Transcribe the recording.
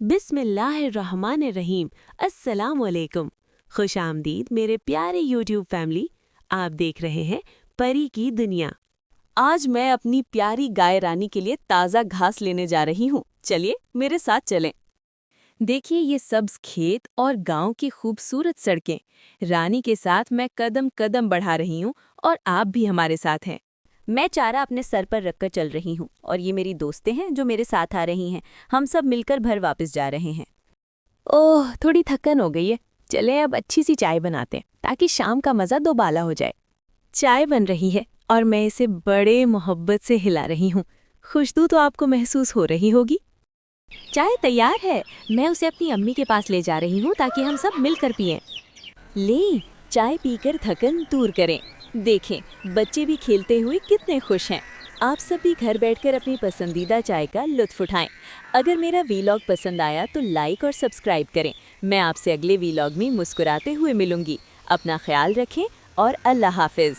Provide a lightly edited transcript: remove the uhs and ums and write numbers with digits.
बिस्मिल्लाहिर्रहमानिर्रहीम। अस्सलाम वालेकुम। खुश आमदीद मेरे प्यारे यूट्यूब फैमिली। आप देख रहे हैं परी की दुनिया। आज मैं अपनी प्यारी गाय रानी के लिए ताज़ा घास लेने जा रही हूँ। चलिए मेरे साथ चलें। देखिए ये सब्ज खेत और गांव की खूबसूरत सड़कें। रानी के साथ मैं कदम कदम बढ़ा रही हूँ और आप भी हमारे साथ हैं। मैं चारा अपने सर पर रखकर चल रही हूँ और ये मेरी दोस्तें हैं जो मेरे साथ आ रही हैं। हम सब मिलकर घर वापस जा रहे हैं। ओह, थोड़ी थकन हो गई है। चलें अब अच्छी सी चाय बनाते हैं ताकि शाम का मज़ा दोबाला हो जाए। चाय बन रही है और मैं इसे बड़े मोहब्बत से हिला रही हूँ। खुशबू तो आपको महसूस हो रही होगी। चाय तैयार है। मैं उसे अपनी अम्मी के पास ले जा रही हूँ ताकि हम सब मिलकर पिएं। ले, चाय पीकर थकन दूर करें। देखें बच्चे भी खेलते हुए कितने खुश हैं। आप सब भी घर बैठकर अपनी पसंदीदा चाय का लुत्फ उठाएं। अगर मेरा वीलॉग पसंद आया तो लाइक और सब्सक्राइब करें। मैं आपसे अगले वीलॉग में मुस्कुराते हुए मिलूंगी। अपना ख्याल रखें और अल्लाह हाफिज़।